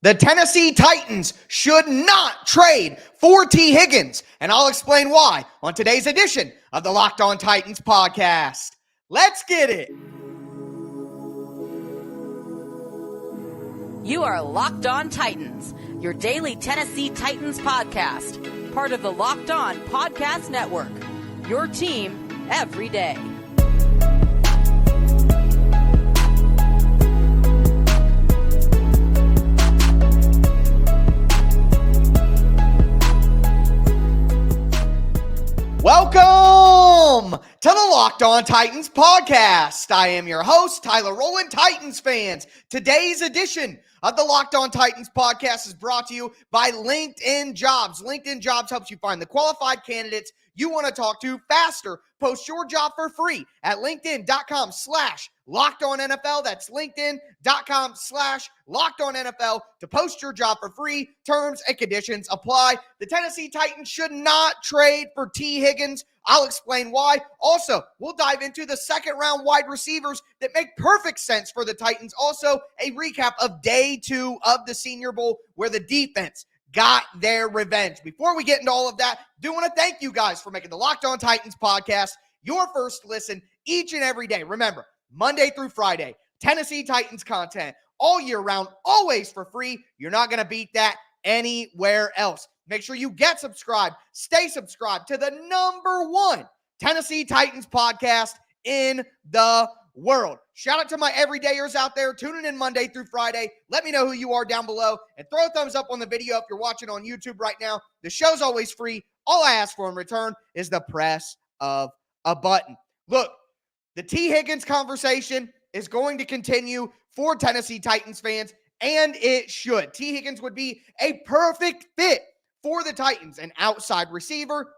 The Tennessee Titans should not trade for Tee Higgins, and I'll explain why on today's edition of the Locked On Titans podcast. Let's get it. You are Locked On Titans, your daily Tennessee Titans podcast, part of the Locked On Podcast Network, your team every day. Welcome to the Locked On Titans podcast. I am your host, Tyler Rowland. Titans fans, today's edition of the Locked On Titans podcast is brought to you by LinkedIn Jobs. LinkedIn Jobs helps you find the qualified candidates you want to talk to faster. Post your job for free at linkedin.com/LockedOnNFL. That's linkedin.com/LockedOnNFL to post your job for free. Terms and conditions apply. The Tennessee Titans should not trade for Tee Higgins. I'll explain why. Also, we'll dive into the second-round wide receivers that make perfect sense for the Titans. Also, a recap of day 2 of the Senior Bowl where the defense got their revenge. Before we get into all of that, I do want to thank you guys for making the Locked On Titans podcast your first listen each and every day. Remember, Monday through Friday, Tennessee Titans content all year round, always for free. You're not going to beat that anywhere else. Make sure you get subscribed. Stay subscribed to the #1 Tennessee Titans podcast in the world. Shout out to my everydayers out there tuning in Monday through Friday. Let me know who you are down below and throw a thumbs up on the video if you're watching on YouTube right now. The show's always free. All I ask for in return is the press of a button. Look, the Tee Higgins conversation is going to continue for Tennessee Titans fans, and it should. Tee Higgins would be a perfect fit for the Titans, an outside receiver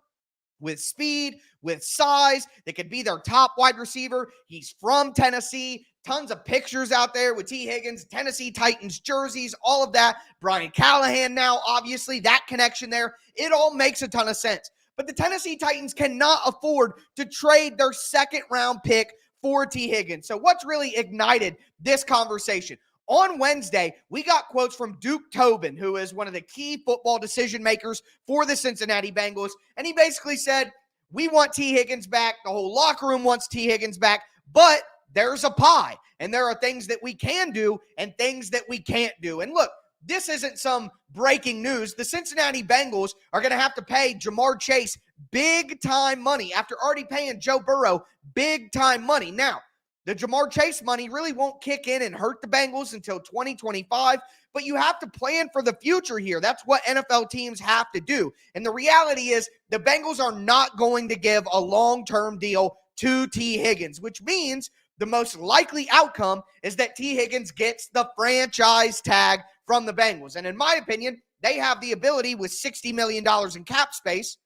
with speed, with size, that could be their top wide receiver. He's from Tennessee. Tons of pictures out there with Tee Higgins, Tennessee Titans jerseys, all of that. Brian Callahan now, obviously, that connection there. It all makes a ton of sense. But the Tennessee Titans cannot afford to trade their second-round pick for Tee Higgins. So what's really ignited this conversation? On Wednesday, we got quotes from Duke Tobin, who is one of the key football decision makers for the Cincinnati Bengals. And he basically said, we want Tee Higgins back. The whole locker room wants Tee Higgins back. But there's a pie. And there are things that we can do and things that we can't do. And look, this isn't some breaking news. The Cincinnati Bengals are going to have to pay Jamar Chase big-time money after already paying Joe Burrow big-time money. Now, the Jamar Chase money really won't kick in and hurt the Bengals until 2025, but you have to plan for the future here. That's what NFL teams have to do. And the reality is the Bengals are not going to give a long-term deal to Tee Higgins, which means the most likely outcome is that Tee Higgins gets the franchise tag from the Bengals. And in my opinion, they have the ability with $60 million in cap space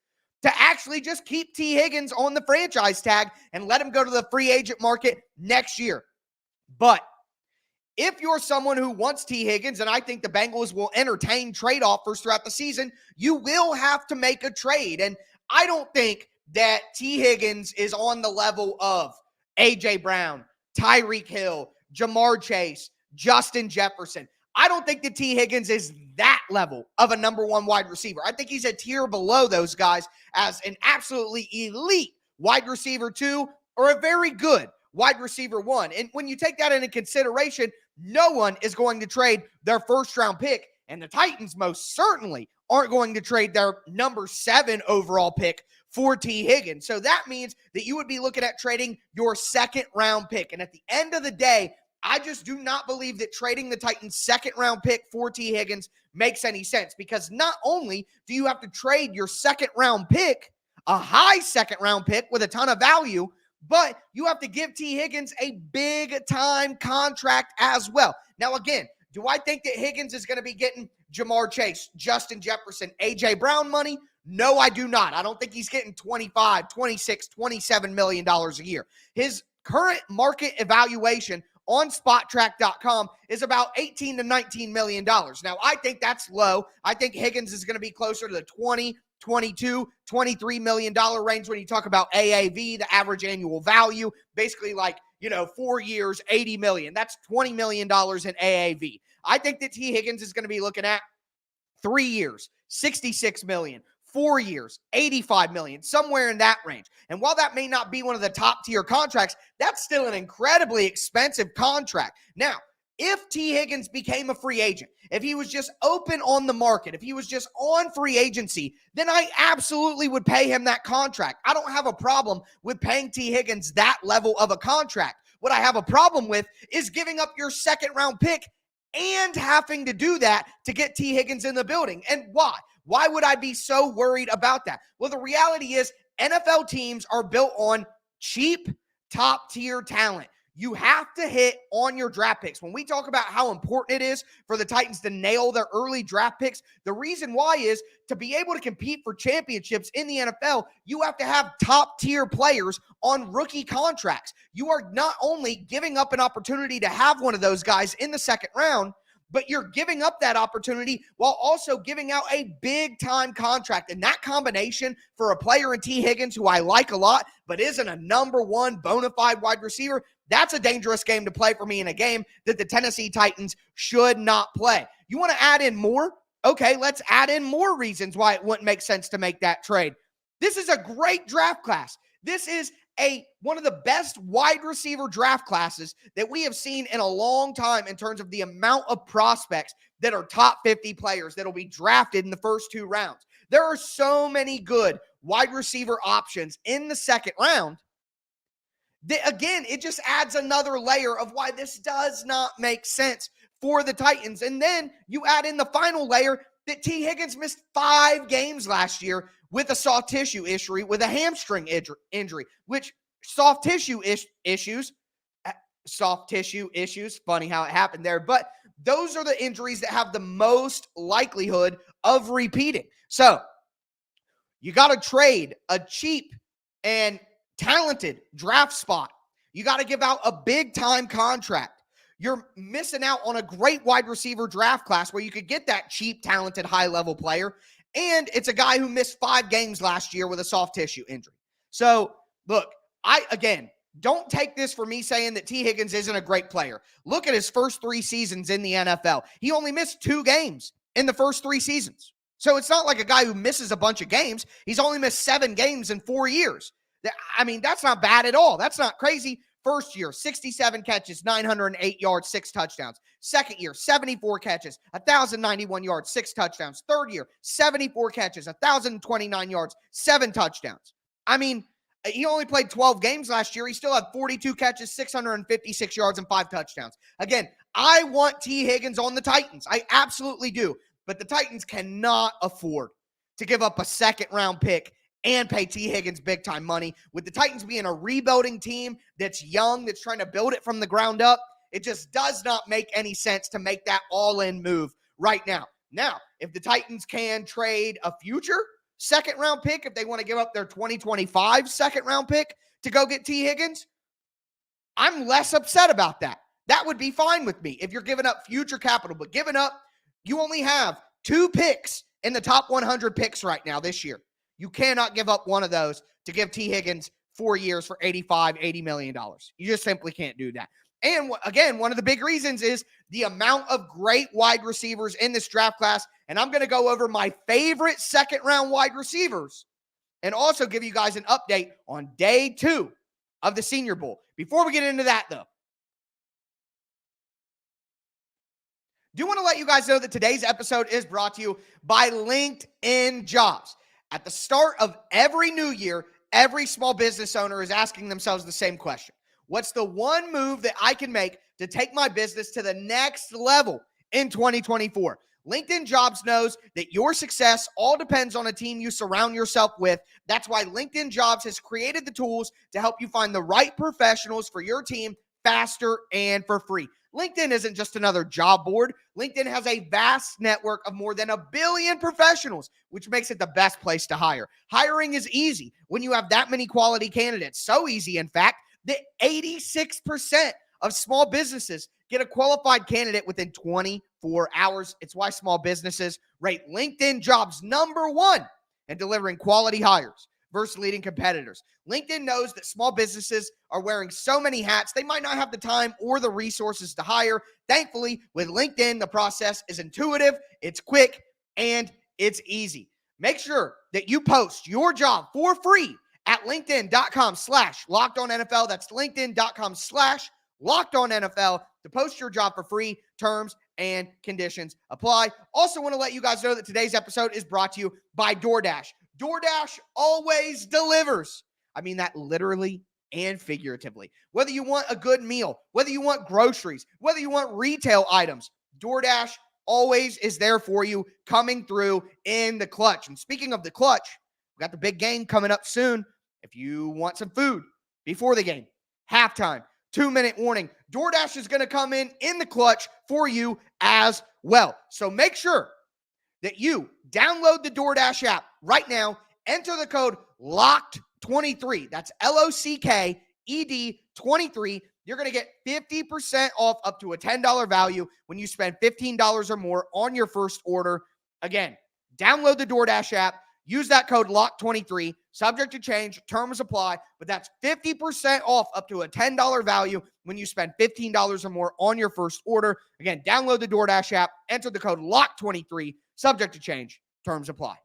to actually just keep Tee Higgins on the franchise tag and let him go to the free agent market next year. But if you're someone who wants Tee Higgins, and I think the Bengals will entertain trade offers throughout the season, you will have to make a trade. And I don't think that Tee Higgins is on the level of A.J. Brown, Tyreek Hill, Jamar Chase, Justin Jefferson. I don't think that Tee Higgins is that level of a #1 wide receiver. I think he's a tier below those guys as an absolutely elite wide receiver 2 or a very good wide receiver 1. And when you take that into consideration, no one is going to trade their first-round pick, and the Titans most certainly aren't going to trade their #7 overall pick for Tee Higgins. So that means that you would be looking at trading your second-round pick. And at the end of the day, I just do not believe that trading the Titans' second-round pick for Tee Higgins makes any sense, because not only do you have to trade your second-round pick, a high second-round pick with a ton of value, but you have to give Tee Higgins a big-time contract as well. Now, again, do I think that Higgins is going to be getting Jamar Chase, Justin Jefferson, A.J. Brown money? No, I do not. I don't think he's getting $25, $26, $27 million a year. His current market evaluation on SpotTrack.com is about $18 to $19 million. Now, I think that's low. I think Higgins is going to be closer to the $20, $22, $23 million range when you talk about AAV, the average annual value, basically like, 4 years, $80 million. That's $20 million in AAV. I think that Tee Higgins is going to be looking at 3 years, $66 million, 4 years, $85 million, somewhere in that range. And while that may not be one of the top tier contracts, that's still an incredibly expensive contract. Now, if Tee Higgins became a free agent, if he was just open on the market, if he was just on free agency, then I absolutely would pay him that contract. I don't have a problem with paying Tee Higgins that level of a contract. What I have a problem with is giving up your second round pick and having to do that to get Tee Higgins in the building. And why? Why would I be so worried about that? Well, the reality is NFL teams are built on cheap, top-tier talent. You have to hit on your draft picks. When we talk about how important it is for the Titans to nail their early draft picks, the reason why is to be able to compete for championships in the NFL, you have to have top-tier players on rookie contracts. You are not only giving up an opportunity to have one of those guys in the second round, but you're giving up that opportunity while also giving out a big-time contract. And that combination for a player in Tee Higgins, who I like a lot, but isn't a number one bona fide wide receiver, that's a dangerous game to play for me in a game that the Tennessee Titans should not play. You want to add in more? Okay, let's add in more reasons why it wouldn't make sense to make that trade. This is a great draft class. This is one of the best wide receiver draft classes that we have seen in a long time in terms of the amount of prospects that are top 50 players that will be drafted in the first 2 rounds. There are so many good wide receiver options in the second round that, again, it just adds another layer of why this does not make sense for the Titans. And then you add in the final layer that Tee Higgins missed 5 games last year with a soft tissue injury, with a hamstring injury, which soft tissue issues, funny how it happened there, but those are the injuries that have the most likelihood of repeating. So you got to trade a cheap and talented draft spot. You got to give out a big time contract. You're missing out on a great wide receiver draft class where you could get that cheap, talented, high-level player. And it's a guy who missed 5 games last year with a soft tissue injury. So, look, don't take this for me saying that Tee Higgins isn't a great player. Look at his first 3 seasons in the NFL. He only missed 2 games in the first 3 seasons. So it's not like a guy who misses a bunch of games. He's only missed 7 games in 4 years. That's not bad at all. That's not crazy. First year, 67 catches, 908 yards, 6 touchdowns. Second year, 74 catches, 1,091 yards, 6 touchdowns. Third year, 74 catches, 1,029 yards, 7 touchdowns. He only played 12 games last year. He still had 42 catches, 656 yards, and 5 touchdowns. Again, I want Tee Higgins on the Titans. I absolutely do. But the Titans cannot afford to give up a second-round pick and pay Tee Higgins big-time money. With the Titans being a rebuilding team that's young, that's trying to build it from the ground up, it just does not make any sense to make that all-in move right now. Now, if the Titans can trade a future second-round pick, if they want to give up their 2025 second-round pick to go get Tee Higgins, I'm less upset about that. That would be fine with me if you're giving up future capital. But giving up, you only have 2 picks in the top 100 picks right now this year. You cannot give up one of those to give Tee Higgins 4 years for $80 million. You just simply can't do that. And again, one of the big reasons is the amount of great wide receivers in this draft class. And I'm going to go over my favorite second-round wide receivers and also give you guys an update on day 2 of the Senior Bowl. Before we get into that, though, do want to let you guys know that today's episode is brought to you by LinkedIn Jobs. At the start of every new year, every small business owner is asking themselves the same question. What's the one move that I can make to take my business to the next level in 2024? LinkedIn Jobs knows that your success all depends on a team you surround yourself with. That's why LinkedIn Jobs has created the tools to help you find the right professionals for your team faster and for free. LinkedIn isn't just another job board. LinkedIn has a vast network of more than 1 billion professionals, which makes it the best place to hire. Hiring is easy when you have that many quality candidates. So easy, in fact, that 86% of small businesses get a qualified candidate within 24 hours. It's why small businesses rate LinkedIn Jobs #1 in delivering quality hires. versus leading competitors. LinkedIn knows that small businesses are wearing so many hats, they might not have the time or the resources to hire. Thankfully, with LinkedIn, the process is intuitive, it's quick, and it's easy. Make sure that you post your job for free at linkedin.com/LockedOnNFL. That's linkedin.com/LockedOnNFL to post your job for free. Terms and conditions apply. Also want to let you guys know that today's episode is brought to you by DoorDash. DoorDash always delivers. I mean that literally and figuratively. Whether you want a good meal, whether you want groceries, whether you want retail items, DoorDash always is there for you, coming through in the clutch. And speaking of the clutch, we got the big game coming up soon. If you want some food before the game, halftime, 2-minute warning, DoorDash is going to come in the clutch for you as well. So make sure that you download the DoorDash app right now. Enter the code LOCKED23. That's LOCKED 23. You're going to get 50% off up to a $10 value when you spend $15 or more on your first order. Again, download the DoorDash app. Use that code LOCK23, subject to change, terms apply, but that's 50% off up to a $10 value when you spend $15 or more on your first order. Again, download the DoorDash app, enter the code LOCK23, subject to change, terms apply.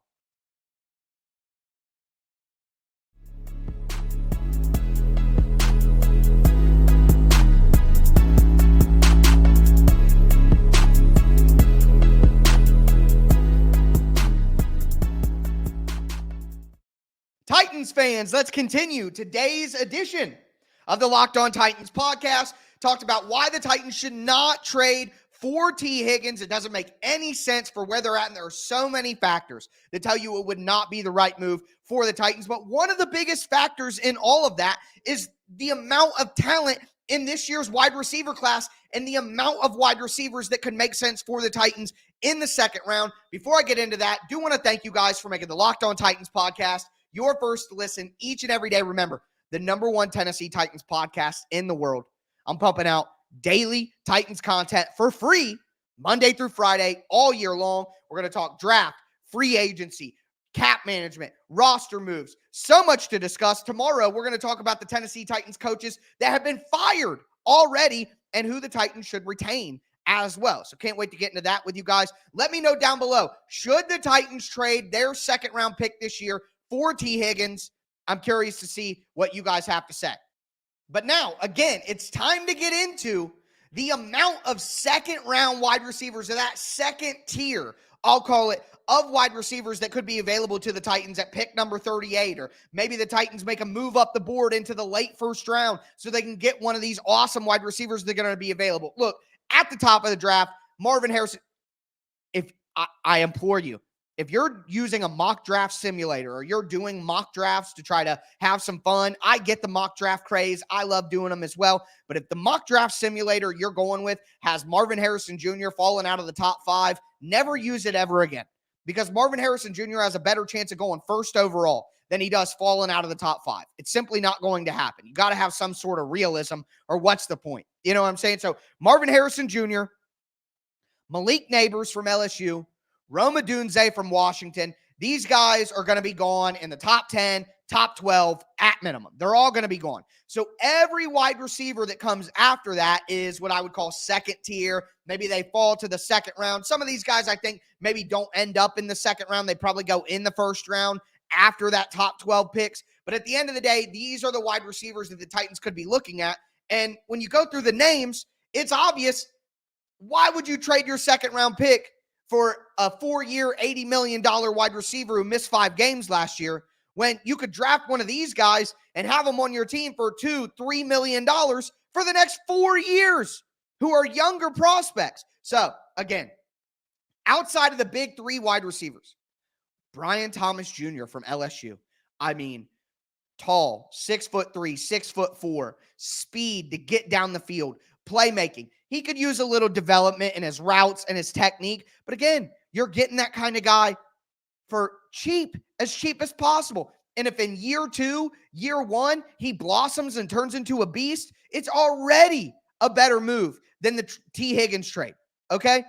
Titans fans, let's continue today's edition of the Locked On Titans podcast. Talked about why the Titans should not trade for Tee Higgins. It doesn't make any sense for where they're at, and there are so many factors that tell you it would not be the right move for the Titans. But one of the biggest factors in all of that is the amount of talent in this year's wide receiver class and the amount of wide receivers that could make sense for the Titans in the second round. Before I get into that, I do want to thank you guys for making the Locked On Titans podcast your first listen each and every day. Remember, the #1 Tennessee Titans podcast in the world. I'm pumping out daily Titans content for free Monday through Friday all year long. We're going to talk draft, free agency, cap management, roster moves, so much to discuss. Tomorrow, we're going to talk about the Tennessee Titans coaches that have been fired already and who the Titans should retain as well. So can't wait to get into that with you guys. Let me know down below, should the Titans trade their second round pick this year for Tee Higgins? I'm curious to see what you guys have to say. But now, again, it's time to get into the amount of second-round wide receivers, or that second tier, I'll call it, of wide receivers that could be available to the Titans at pick number 38, or maybe the Titans make a move up the board into the late first round so they can get one of these awesome wide receivers that are going to be available. Look, at the top of the draft, Marvin Harrison, if I implore you, if you're using a mock draft simulator or you're doing mock drafts to try to have some fun, I get the mock draft craze. I love doing them as well. But if the mock draft simulator you're going with has Marvin Harrison Jr. falling out of the top 5, never use it ever again, because Marvin Harrison Jr. has a better chance of going first overall than he does falling out of the top 5. It's simply not going to happen. You got to have some sort of realism, or what's the point? You know what I'm saying? So Marvin Harrison Jr., Malik Neighbors from LSU, Rome Odunze from Washington. These guys are going to be gone in the top 10, top 12 at minimum. They're all going to be gone. So every wide receiver that comes after that is what I would call second tier. Maybe they fall to the second round. Some of these guys, I think, maybe don't end up in the second round. They probably go in the first round after that top 12 picks. But at the end of the day, these are the wide receivers that the Titans could be looking at. And when you go through the names, it's obvious. Why would you trade your second round pick for a 4-year, $80 million wide receiver who missed 5 games last year, when you could draft one of these guys and have them on your team for $2-3 million for the next 4 years, who are younger prospects? So, again, outside of the big 3 wide receivers, Brian Thomas Jr. from LSU. I mean, tall, 6'3", 6'4", speed to get down the field, playmaking. He could use a little development in his routes and his technique. But again, you're getting that kind of guy for cheap as possible. And if in year 2, year 1, he blossoms and turns into a beast, it's already a better move than the Tee Higgins trade. Okay?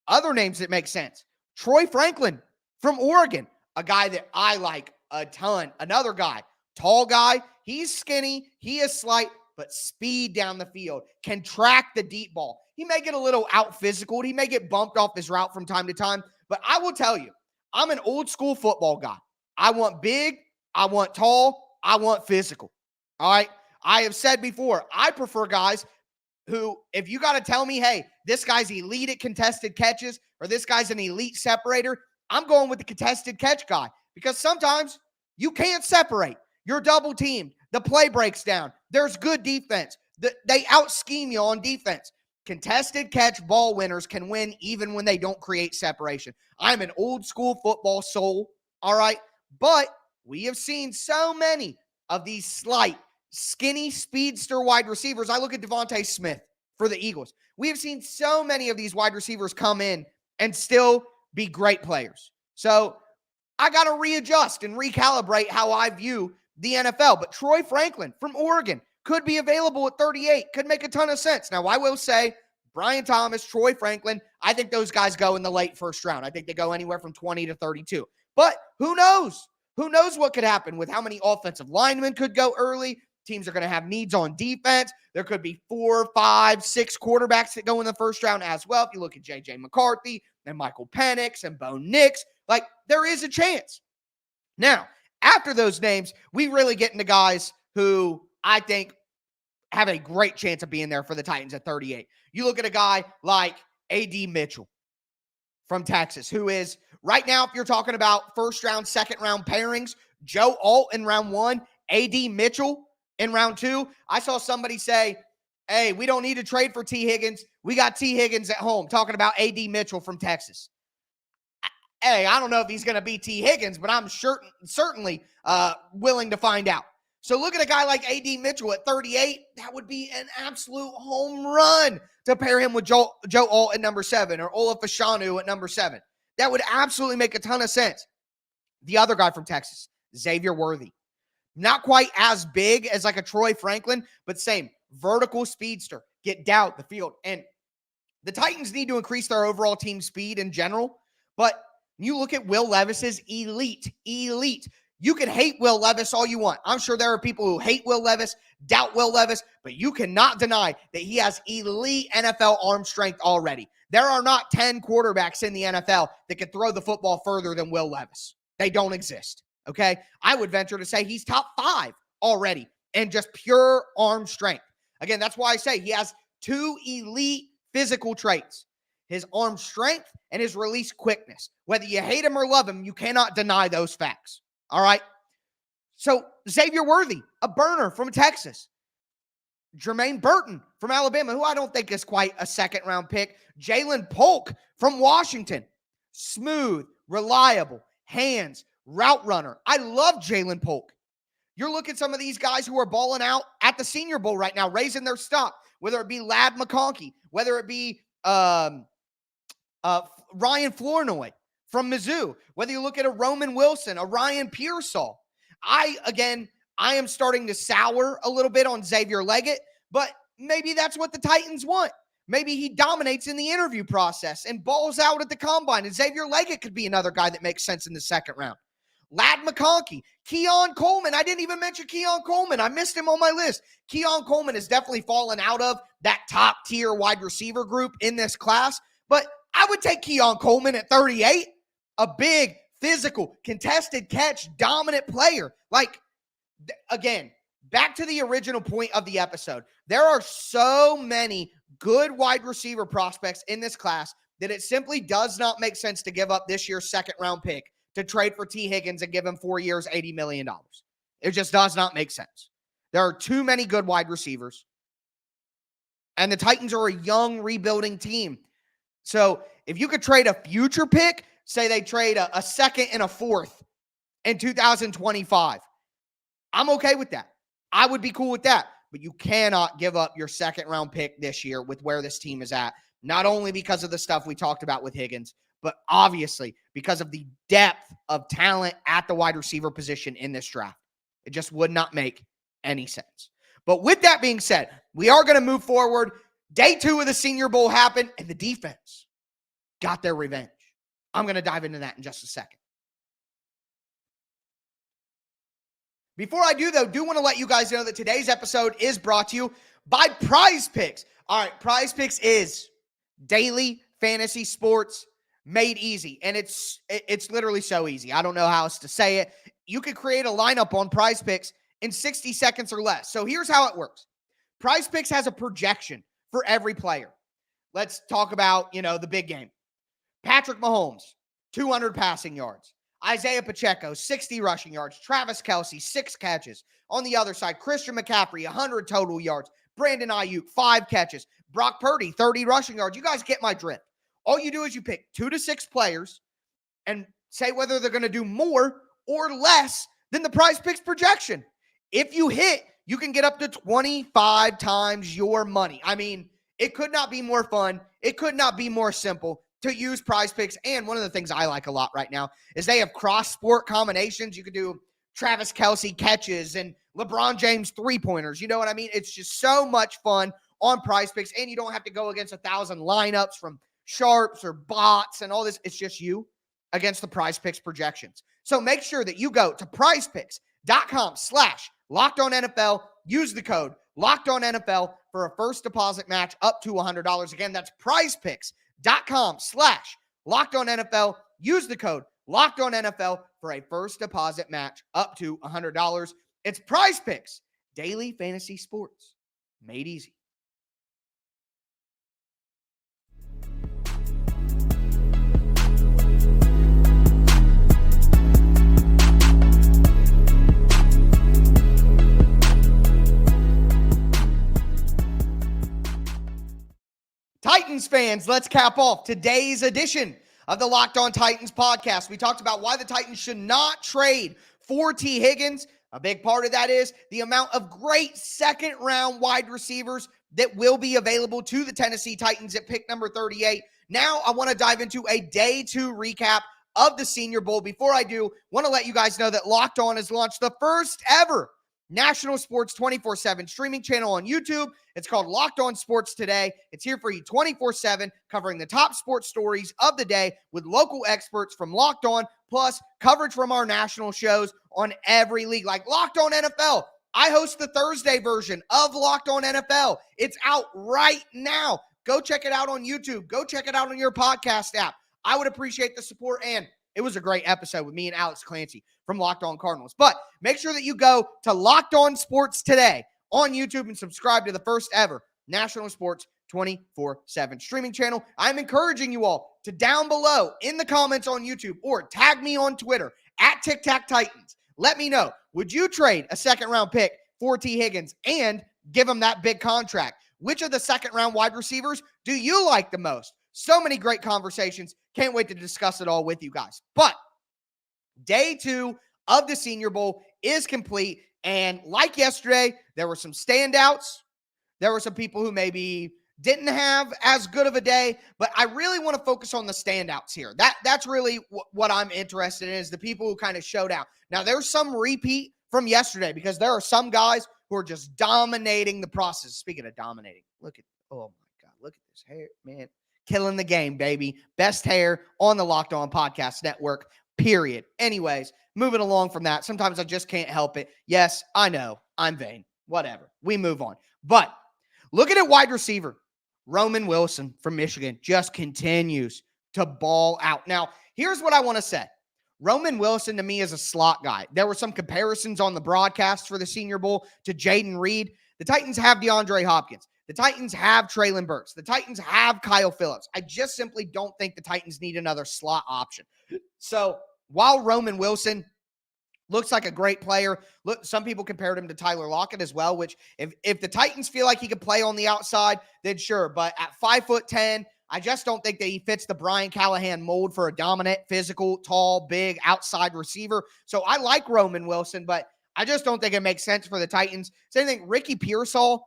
Other names that make sense. Troy Franklin from Oregon, a guy that I like a ton. Another guy, tall guy. He's skinny. He is slight, but speed down the field. Can track the deep ball. He may get a little out physical. He may get bumped off his route from time to time. But I will tell you, I'm an old school football guy. I want big. I want tall. I want physical. All right. I have said before, I prefer guys who, if you got to tell me, hey, this guy's elite at contested catches or this guy's an elite separator, I'm going with the contested catch guy because sometimes you can't separate. You're double teamed. The play breaks down. There's good defense. They out-scheme you on defense. Contested catch ball winners can win even when they don't create separation. I'm an old school football soul, all right? But we have seen so many of these slight, skinny speedster wide receivers. I look at Devontae Smith for the Eagles. We have seen so many of these wide receivers come in and still be great players. So I got to readjust and recalibrate how I view the NFL. But Troy Franklin from Oregon could be available at 38, could make a ton of sense. Now, I will say Brian Thomas, Troy Franklin, I think those guys go in the late first round. I think they go anywhere from 20 to 32. But who knows? Who knows what could happen with how many offensive linemen could go early? Teams are going to have needs on defense. There could be 4, 5, 6 quarterbacks that go in the first round as well. If you look at J.J. McCarthy and Michael Penix and Bo Nix, like there is a chance. Now, after those names, we really get into guys who I think have a great chance of being there for the Titans at 38. You look at a guy like A.D. Mitchell from Texas, who is right now, if you're talking about first round, second round pairings, Joe Alt in round 1, A.D. Mitchell in round 2. I saw somebody say, hey, we don't need to trade for Tee Higgins. We got Tee Higgins at home, talking about A.D. Mitchell from Texas. Hey, I don't know if he's going to be Tee Higgins, but I'm certainly willing to find out. So look at a guy like A.D. Mitchell at 38. That would be an absolute home run to pair him with Joe Alt at number 7 or Olaf Fashanu at number 7. That would absolutely make a ton of sense. The other guy from Texas, Xavier Worthy. Not quite as big as like a Troy Franklin, but same. Vertical speedster. Get down the field. And the Titans need to increase their overall team speed in general, but you look at Will Levis's elite. You can hate Will Levis all you want. I'm sure there are people who hate Will Levis, doubt Will Levis, but you cannot deny that he has elite NFL arm strength already. There are not 10 quarterbacks in the NFL that can throw the football further than Will Levis. They don't exist, okay? I would venture to say he's top 5 already in just pure arm strength. Again, that's why I say he has 2 elite physical traits. His arm strength and his release quickness. Whether you hate him or love him, you cannot deny those facts. All right? So, Xavier Worthy, a burner from Texas. Jermaine Burton from Alabama, who I don't think is quite a second-round pick. Jalen Polk from Washington. Smooth, reliable, hands, route runner. I love Jalen Polk. You're looking at some of these guys who are balling out at the Senior Bowl right now, raising their stock, whether it be Ladd McConkey, whether it be Ryan Flournoy from Mizzou, whether you look at a Roman Wilson, a Ryan Pearsall. I am starting to sour a little bit on Xavier Leggett, but maybe that's what the Titans want. Maybe he dominates in the interview process and balls out at the combine, and Xavier Leggett could be another guy that makes sense in the second round. Ladd McConkey, Keon Coleman. I didn't even mention Keon Coleman. I missed him on my list. Keon Coleman has definitely fallen out of that top-tier wide receiver group in this class, but I would take Keon Coleman at 38, a big, physical, contested catch, dominant player. Like, again, back to the original point of the episode. There are so many good wide receiver prospects in this class that it simply does not make sense to give up this year's second-round pick to trade for Tee Higgins and give him 4 years, $80 million. It just does not make sense. There are too many good wide receivers. And the Titans are a young, rebuilding team. So if you could trade a future pick, say they trade a second and a fourth in 2025, I'm okay with that. I would be cool with that. But you cannot give up your second-round pick this year with where this team is at, not only because of the stuff we talked about with Higgins, but obviously because of the depth of talent at the wide receiver position in this draft. It just would not make any sense. But with that being said, we are going to move forward. Day 2 of the Senior Bowl happened, and the defense got their revenge. I'm going to dive into that in just a second. Before I do, though, do want to let you guys know that today's episode is brought to you by Prize Picks. All right, Prize Picks is daily fantasy sports made easy, and it's literally so easy. I don't know how else to say it. You could create a lineup on Prize Picks in 60 seconds or less. So here's how it works. Prize Picks has a projection for every player. Let's talk about, the big game. Patrick Mahomes, 200 passing yards. Isaiah Pacheco, 60 rushing yards. Travis Kelce, 6 catches. On the other side, Christian McCaffrey, 100 total yards. Brandon Ayuk, 5 catches. Brock Purdy, 30 rushing yards. You guys get my drift. All you do is you pick 2 to 6 players and say whether they're going to do more or less than the Prize Picks projection. If you hit, you can get up to 25 times your money. I mean, it could not be more fun. It could not be more simple to use Prize Picks. And one of the things I like a lot right now is they have cross-sport combinations. You could do Travis Kelce catches and LeBron James three-pointers. You know what I mean? It's just so much fun on Prize Picks, and you don't have to go against 1,000 lineups from sharps or bots and all this. It's just you against the Prize Picks projections. So make sure that you go to prizepicks.com/LockedOnNFL. Use the code LockedOnNFL for a first deposit match up to $100. Again, that's prizepicks.com/LockedOnNFL. Use the code LockedOnNFL for a first deposit match up to $100. It's Prize Picks, daily fantasy sports made easy. Titans fans, let's cap off today's edition of the Locked On Titans podcast. We talked about why the Titans should not trade for Tee Higgins. A big part of that is the amount of great second-round wide receivers that will be available to the Tennessee Titans at pick number 38. Now I want to dive into a day 2 recap of the Senior Bowl. Before I do, want to let you guys know that Locked On has launched the first ever national sports 24/7 streaming channel on YouTube. It's called Locked On Sports Today. It's here for you 24/7, covering the top sports stories of the day with local experts from Locked On, plus coverage from our national shows on every league, like Locked On NFL. I host the Thursday version of Locked On NFL. It's out right now. Go check it out on YouTube. Go check it out on your podcast app. I would appreciate the support, and it was a great episode with me and Alex Clancy from Locked On Cardinals. But make sure that you go to Locked On Sports Today on YouTube and subscribe to the first ever national sports 24/7 streaming channel. I'm encouraging you all to down below in the comments on YouTube or tag me on Twitter at TicTacTitans. Let me know, would you trade a second-round pick for Tee Higgins and give him that big contract? Which of the second-round wide receivers do you like the most? So many great conversations. Can't wait to discuss it all with you guys. But day 2 of the Senior Bowl is complete. And like yesterday, there were some standouts. There were some people who maybe didn't have as good of a day. But I really want to focus on the standouts here. That's really what I'm interested in, is the people who kind of showed out. Now, there's some repeat from yesterday because there are some guys who are just dominating the process. Speaking of dominating, oh my God, look at this hair, man. Killing the game, baby. Best hair on the Locked On Podcast Network, period. Anyways, moving along from that. Sometimes I just can't help it. Yes, I know. I'm vain. Whatever. We move on. But looking at wide receiver, Roman Wilson from Michigan just continues to ball out. Now, here's what I want to say. Roman Wilson, to me, is a slot guy. There were some comparisons on the broadcast for the Senior Bowl to Jaden Reed. The Titans have DeAndre Hopkins. The Titans have Treylon Burks. The Titans have Kyle Phillips. I just simply don't think the Titans need another slot option. So while Roman Wilson looks like a great player, look, some people compared him to Tyler Lockett as well, which if the Titans feel like he could play on the outside, then sure. But at 5'10", I just don't think that he fits the Brian Callahan mold for a dominant, physical, tall, big, outside receiver. So I like Roman Wilson, but I just don't think it makes sense for the Titans. Same thing, Ricky Pearsall.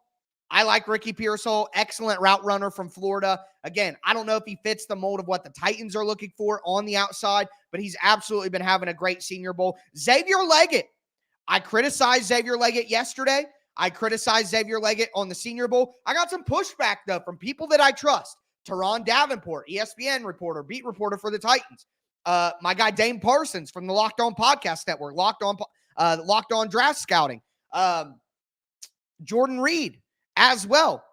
I like Ricky Pearsall, excellent route runner from Florida. Again, I don't know if he fits the mold of what the Titans are looking for on the outside, but he's absolutely been having a great Senior Bowl. Xavier Leggett. I criticized Xavier Leggett yesterday. I criticized Xavier Leggett on the Senior Bowl. I got some pushback, though, from people that I trust. Teron Davenport, ESPN reporter, beat reporter for the Titans. My guy Dane Parsons from the Locked On Podcast Network. Locked On Draft Scouting, Jordan Reed as well.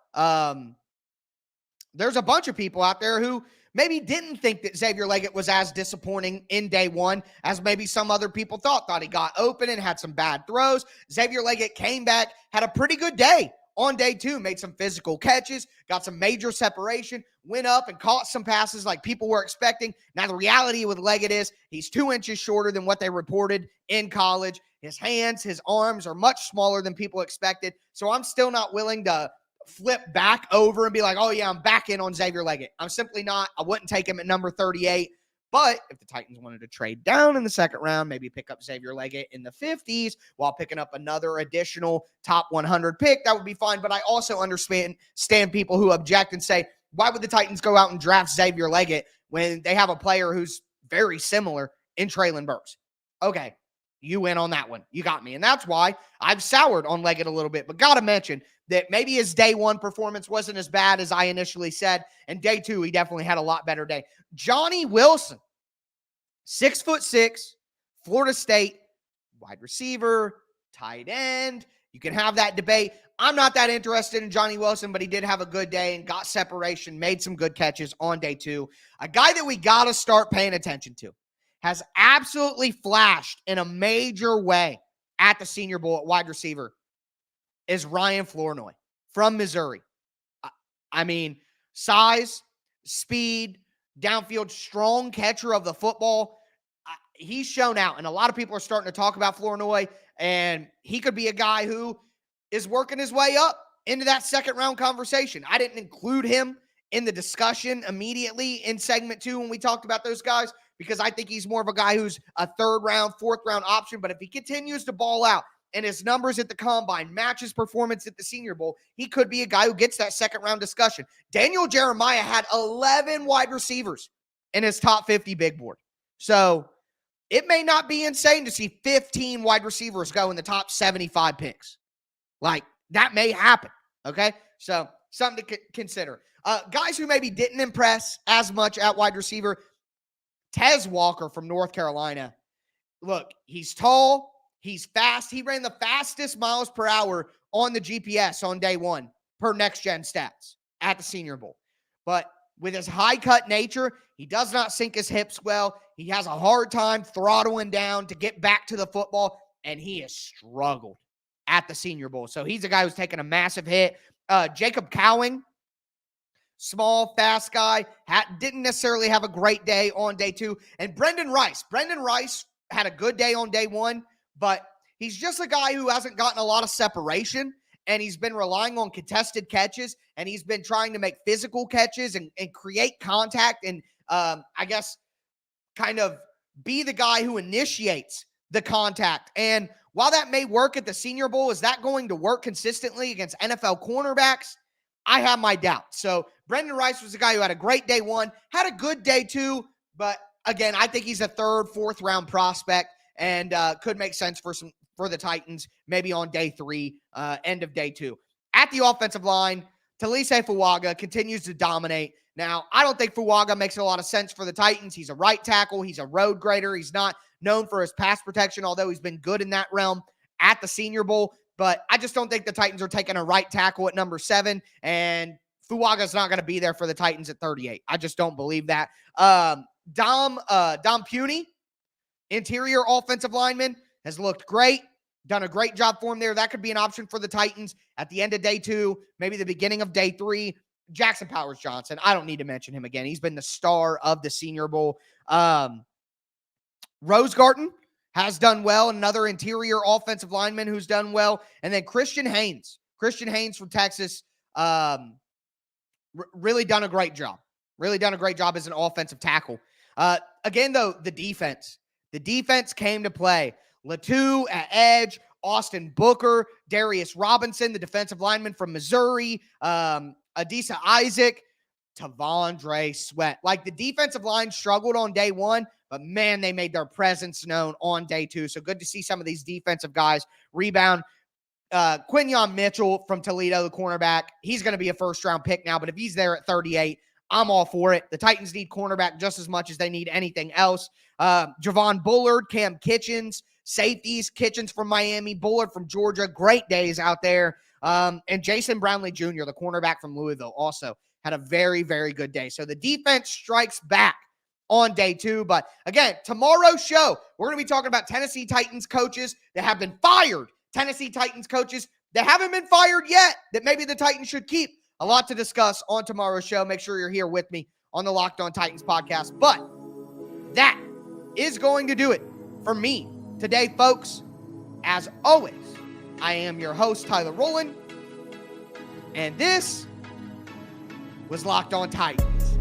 There's a bunch of people out there who maybe didn't think that Xavier Leggett was as disappointing in day one as maybe some other people thought he got open and had some bad throws. Xavier Leggett came back, had a pretty good day on day two, made some physical catches, got some major separation, went up and caught some passes like people were expecting. Now, the reality with Leggett is he's 2 inches shorter than what they reported in college. His hands, his arms are much smaller than people expected. So I'm still not willing to flip back over and be like, oh yeah, I'm back in on Xavier Leggett. I'm simply not. I wouldn't take him at number 38. But if the Titans wanted to trade down in the second round, maybe pick up Xavier Leggett in the 50s while picking up another additional top 100 pick, that would be fine. But I also understand people who object and say, why would the Titans go out and draft Xavier Leggett when they have a player who's very similar in Treylon Burks? Okay, you win on that one. You got me. And that's why I've soured on Leggett a little bit. But got to mention that maybe his day one performance wasn't as bad as I initially said. And day two, he definitely had a lot better day. Johnny Wilson, 6'6", Florida State, wide receiver, tight end. You can have that debate. I'm not that interested in Johnny Wilson, but he did have a good day and got separation, made some good catches on day two. A guy that we got to start paying attention to has absolutely flashed in a major way at the Senior Bowl at wide receiver is Ryan Flournoy from Missouri. I mean, size, speed, downfield, strong catcher of the football. He's shown out, and a lot of people are starting to talk about Flournoy, and he could be a guy who is working his way up into that second-round conversation. I didn't include him in the discussion immediately in segment 2 when we talked about those guys because I think he's more of a guy who's a third-round, fourth-round option, but if he continues to ball out, and his numbers at the combine match his performance at the Senior Bowl, he could be a guy who gets that second-round discussion. Daniel Jeremiah had 11 wide receivers in his top 50 big board. So it may not be insane to see 15 wide receivers go in the top 75 picks. Like, that may happen, okay? So something to consider. Guys who maybe didn't impress as much at wide receiver, Tez Walker from North Carolina. Look, he's tall. He's fast. He ran the fastest miles per hour on the GPS on day one per next-gen stats at the Senior Bowl. But with his high-cut nature, he does not sink his hips well. He has a hard time throttling down to get back to the football, and he has struggled at the Senior Bowl. So he's a guy who's taken a massive hit. Jacob Cowing, small, fast guy, didn't necessarily have a great day on day two. And Brendan Rice had a good day on day one, but he's just a guy who hasn't gotten a lot of separation, and he's been relying on contested catches, and he's been trying to make physical catches and create contact and, I guess, kind of be the guy who initiates the contact. And while that may work at the Senior Bowl, is that going to work consistently against NFL cornerbacks? I have my doubts. So Brendan Rice was a guy who had a great day one, had a good day two, but again, I think he's a third, fourth round prospect and could make sense for the Titans maybe on day three, end of day two. At the offensive line, Talise Fuaga continues to dominate. Now, I don't think Fuaga makes a lot of sense for the Titans. He's a right tackle. He's a road grader. He's not known for his pass protection, although he's been good in that realm at the Senior Bowl. But I just don't think the Titans are taking a right tackle at number 7, and Fuaga's not going to be there for the Titans at 38. I just don't believe that. Dom Puny, interior offensive lineman, has looked great, done a great job for him there. That could be an option for the Titans at the end of day 2, maybe the beginning of day 3. Jackson Powers Johnson, I don't need to mention him again. He's been the star of the Senior Bowl. Rosegarten has done well, another interior offensive lineman who's done well. And then Christian Haynes from Texas, really done a great job. Really done a great job as an offensive tackle. Again, though, the defense came to play. Latu at edge, Austin Booker, Darius Robinson, the defensive lineman from Missouri, Adisa Isaac, Tavondre Sweat. Like, the defensive line struggled on day 1, but man, they made their presence known on day 2. So good to see some of these defensive guys rebound. Quinyon Mitchell from Toledo, the cornerback, he's going to be a first-round pick now, but if he's there at 38, I'm all for it. The Titans need cornerback just as much as they need anything else. Javon Bullard, Cam Kitchens, Safeties, Kitchens from Miami, Bullard from Georgia, great days out there. And Jason Brownlee Jr., the cornerback from Louisville, also had a very, very good day. So the defense strikes back on day 2. But again, tomorrow's show, we're going to be talking about Tennessee Titans coaches that have been fired, Tennessee Titans coaches that haven't been fired yet, that maybe the Titans should keep. A lot to discuss on tomorrow's show. Make sure you're here with me on the Locked On Titans podcast. But that is going to do it for me today, folks. As always, I am your host, Tyler Rowland, and this was Locked On Titans.